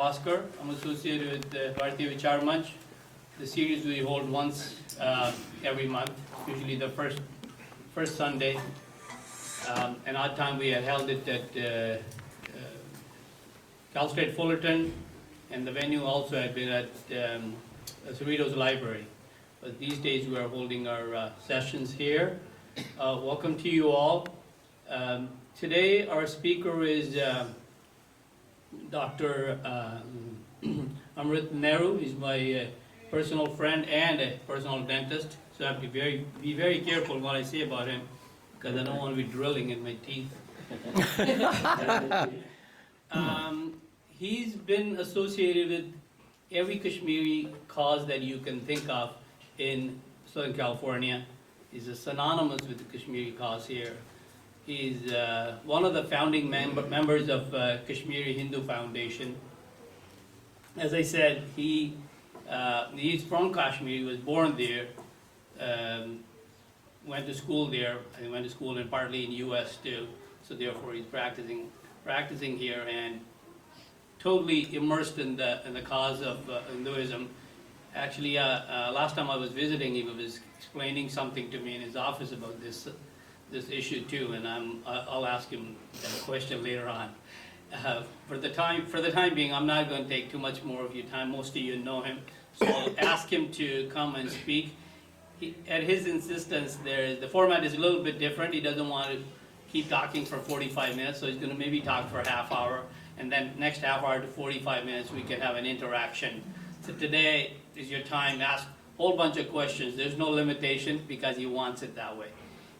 Oscar. I'm associated with the Bharatiya Vichar Manch. The series we hold once every month, usually the first Sunday. And odd time we had held it at Cal State Fullerton, and the venue also had been at Cerritos Library. But these days we are holding our sessions here. Welcome to you all. Today our speaker is Dr. Amrit Nehru. He's my personal friend and a personal dentist, so I have to be very careful what I say about him, because I don't want to be drilling in my teeth. He's been associated with every Kashmiri cause that you can think of in Southern California. He's synonymous with the Kashmiri cause here. He's one of the founding members of Kashmiri Hindu Foundation. As I said, he's from Kashmir. He was born there, went to school there, and went to school and partly in U.S. too. So therefore, he's practicing here and totally immersed in the cause of Hinduism. Actually, last time I was visiting him, he was explaining something to me in his office about this issue too, and I'll ask him that question later on. For the time being, I'm not going to take too much more of your time. Most of you know him, so I'll ask him to come and speak. At his insistence, the format is a little bit different. He doesn't want to keep talking for 45 minutes, so he's going to maybe talk for a half hour, and then next half hour to 45 minutes we can have an interaction. So today is your time. Ask a whole bunch of questions. There's no limitation because he wants it that way.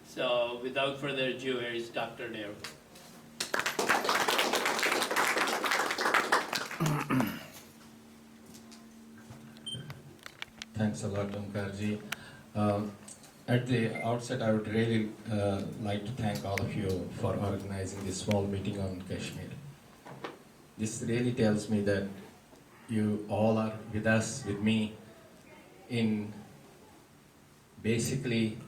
So without further ado, here is Dr. Nehru. Thanks a lot, Omkarji. At the outset, I would really like to thank all of you for organizing this small meeting on Kashmir. This really tells me that you all are with us, with me, in basically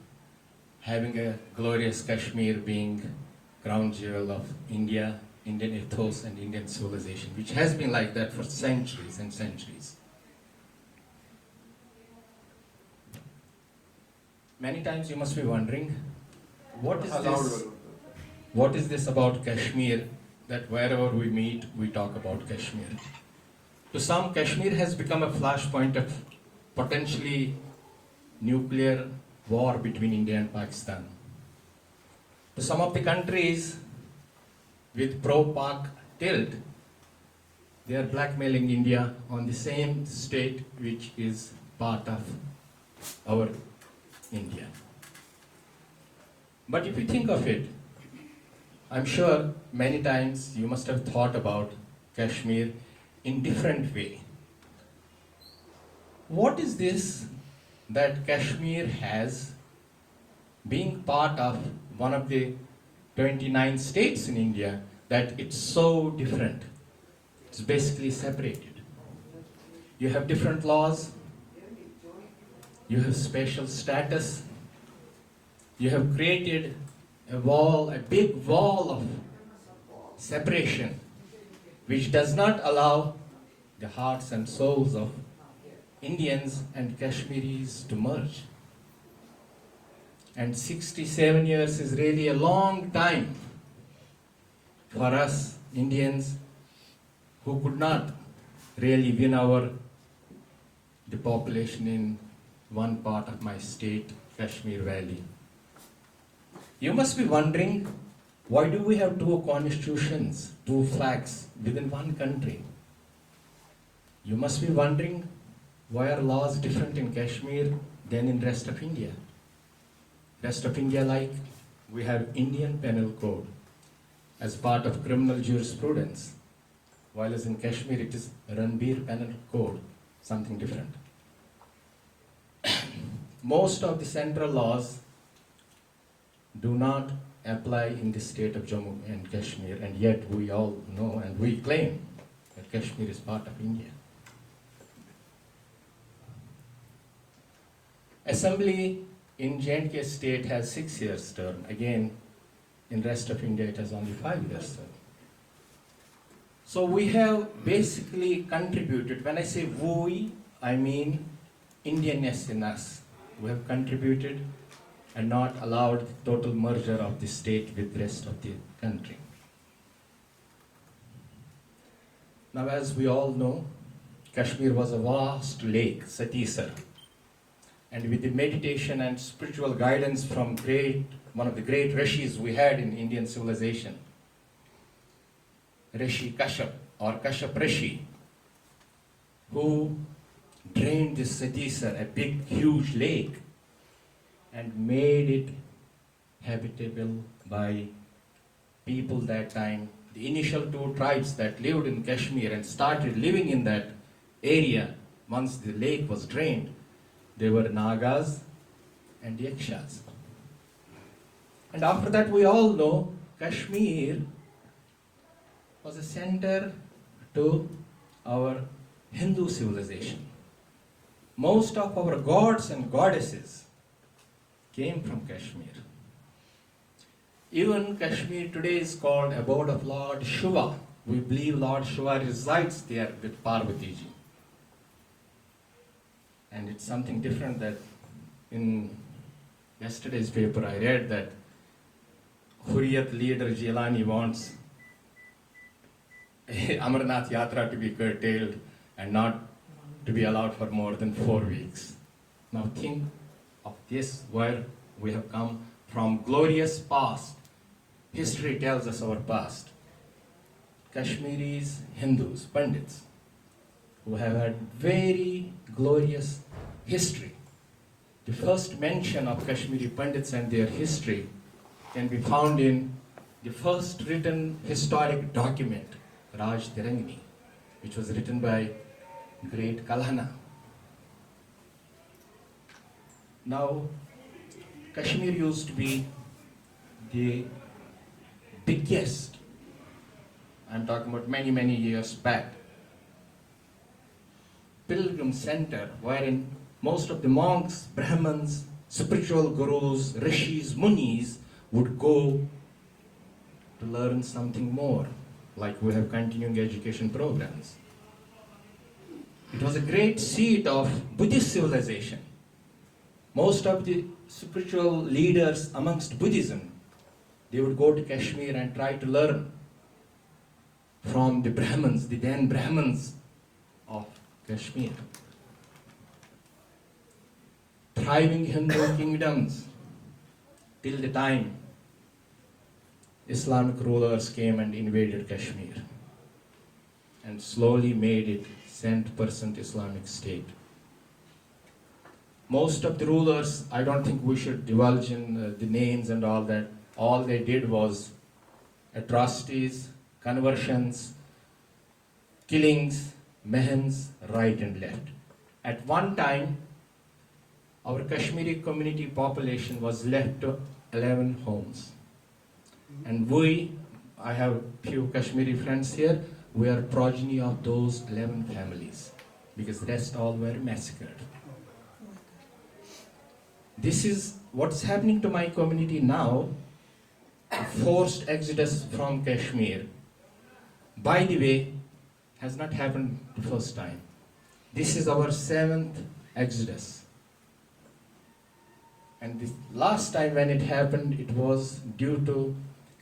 having a glorious Kashmir being crown jewel of India, Indian ethos and Indian civilization, which has been like that for centuries and centuries. Many times you must be wondering, what is this about Kashmir that wherever we meet, we talk about Kashmir? To some, Kashmir has become a flashpoint of potentially nuclear war between India and Pakistan. To some of the countries with pro-Pak tilt, they are blackmailing India on the same state which is part of our India. But if you think of it, I'm sure many times you must have thought about Kashmir in different way. What is this that Kashmir has, being part of one of the 29 states in India, that it's so different? It's basically separated. You have different laws, you have special status, you have created a wall, a big wall of separation, which does not allow the hearts and souls of Indians and Kashmiris to merge. And 67 years is really a long time for us Indians who could not really win the population in one part of my state, Kashmir Valley. You must be wondering, why do we have two constitutions, two flags within one country? You must be wondering, why are laws different in Kashmir than in rest of India? Rest of India, like, we have Indian Penal Code as part of criminal jurisprudence, while as in Kashmir it is Ranbir Penal Code, something different. Most of the central laws do not apply in the state of Jammu and Kashmir, and yet we all know and we claim that Kashmir is part of India. Assembly in J&K state has 6 years term. Again, in rest of India it has only 5 years term. So we have basically contributed. When I say we, I mean Indianness in us. We have contributed and not allowed the total merger of the state with the rest of the country. Now, as we all know, Kashmir was a vast lake, Satisar. And with the meditation and spiritual guidance from one of the great rishis we had in Indian civilization, Rishi Kashyap or Kashyap Rishi, who drained this Satisar, a big, huge lake, and made it habitable by people that time. The initial two tribes that lived in Kashmir and started living in that area once the lake was drained, they were Nagas and Yakshas. And after that, we all know Kashmir was a center to our Hindu civilization. Most of our gods and goddesses came from Kashmir. Even Kashmir today is called abode of Lord Shiva. We believe Lord Shiva resides there with Parvati ji. And it's something different that in yesterday's paper I read that Hurriyat leader Jilani wants Amarnath Yatra to be curtailed and not to be allowed for more than 4 weeks. Now think of this, where we have come from glorious past. History tells us our past. Kashmiris, Hindus, Pandits, who have had very glorious history. The first mention of Kashmiri Pandits and their history can be found in the first written historic document, Raj Tirangani, which was written by great Kalhana. Now, Kashmir used to be the biggest, I'm talking about many, many years back, pilgrim center wherein most of the monks, Brahmins, spiritual gurus, rishis, munis would go to learn something more, like we have continuing education programs. It was a great seat of Buddhist civilization. Most of the spiritual leaders amongst Buddhism, they would go to Kashmir and try to learn from the Brahmins, the then Brahmins of Kashmir. Thriving Hindu kingdoms till the time Islamic rulers came and invaded Kashmir and slowly made it 100% Islamic state. Most of the rulers, I don't think we should divulge in the names and all that. All they did was atrocities, conversions, killings, mehems, right and left. At one time, our Kashmiri community population was left to 11 homes. And I have few Kashmiri friends here, we are progeny of those 11 families, because the rest all were massacred. This is what's happening to my community now, a forced exodus from Kashmir. By the way, has not happened the first time. This is our 7th exodus. And the last time when it happened, it was due to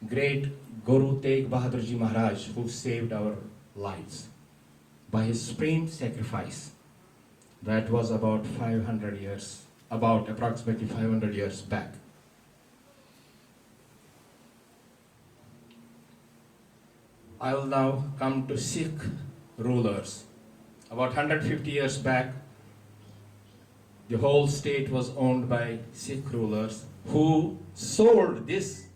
great Guru Tegh Bahadur Ji Maharaj, who saved our lives by his supreme sacrifice. That was about approximately 500 years back. I will now come to Sikh rulers. About 150 years back, the whole state was owned by Sikh rulers who sold this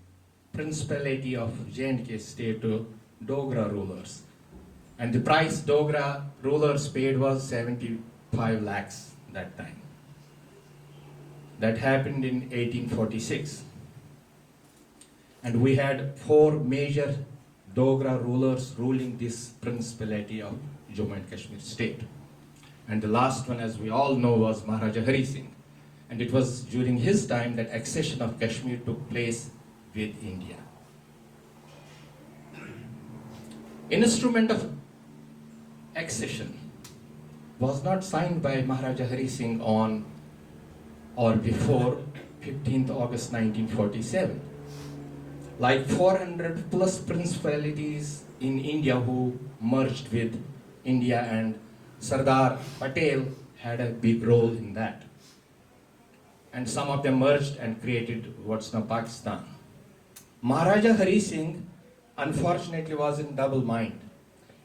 principality of J&K state to Dogra rulers. And the price Dogra rulers paid was 75 lakhs that time. That happened in 1846. And we had 4 major Dogra rulers ruling this principality of Jammu and Kashmir state. And the last one, as we all know, was Maharaja Hari Singh. And it was during his time that accession of Kashmir took place with India. Instrument of accession was not signed by Maharaja Hari Singh on or before 15th August 1947. Like 400 plus principalities in India who merged with India, and Sardar Patel had a big role in that. And some of them merged and created what's now Pakistan. Maharaja Hari Singh unfortunately was in double mind.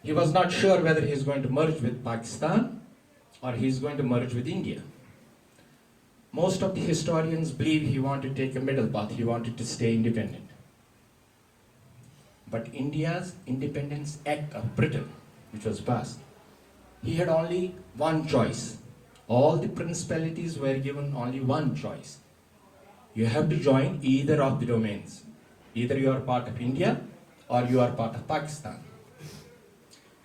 He was not sure whether he is going to merge with Pakistan or he is going to merge with India. Most of the historians believe he wanted to take a middle path, he wanted to stay independent. But India's Independence Act of Britain, which was passed, he had only one choice. All the principalities were given only one choice. You have to join either of the domains. Either you are part of India or you are part of Pakistan.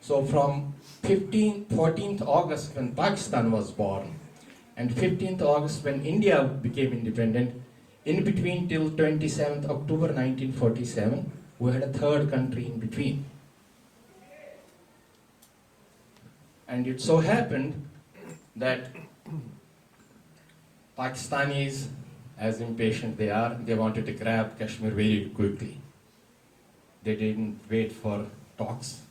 So from 14th August when Pakistan was born and 15th August when India became independent, in between till 27th October 1947, we had a third country in between. And it so happened that Pakistanis, as impatient they are, they wanted to grab Kashmir very quickly. They didn't wait for talks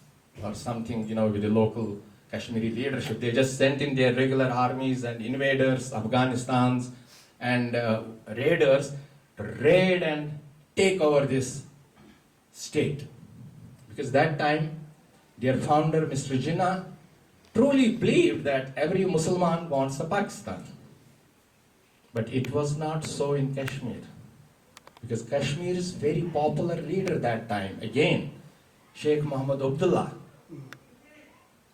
or something, with the local Kashmiri leadership. They just sent in their regular armies and invaders, Afghanistans and raiders to raid and take over this state. Because that time, their founder, Mr. Jinnah, truly believed that every Muslim wants a Pakistan. But it was not so in Kashmir. Because Kashmir's very popular leader that time, again, Sheikh Muhammad Abdullah,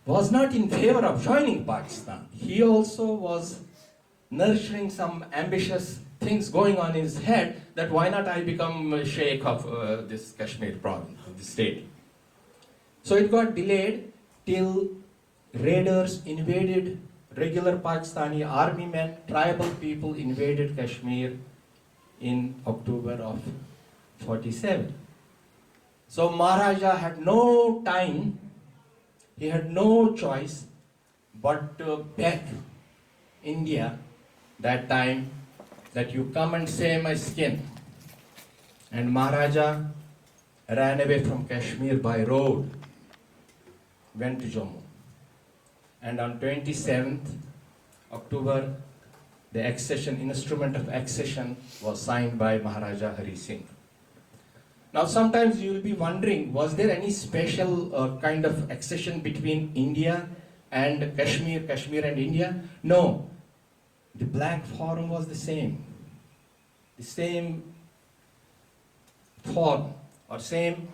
was not in favor of joining Pakistan. He also was nurturing some ambitious things going on in his head that why not I become Sheikh of this Kashmir province, this state. So it got delayed till raiders invaded, regular Pakistani army men, tribal people invaded Kashmir in October of 47. So Maharaja had no time, he had no choice but to beg India that time that you come and save my skin. And Maharaja ran away from Kashmir by road, went to Jammu. And on 27th October, the instrument of accession was signed by Maharaja Hari Singh. Now sometimes you will be wondering, was there any special kind of accession between India and Kashmir, Kashmir and India? No. The blank form was the same form or same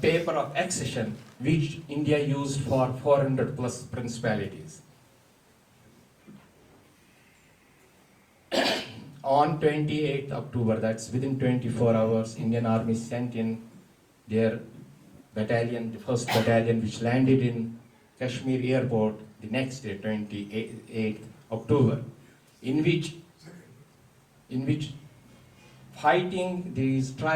paper of accession which India used for 400 plus principalities. On 28th October, that's within 24 hours, Indian Army sent in their battalion, the 1st battalion, which landed in Kashmir airport the next day, 28th October, in which fighting these tribes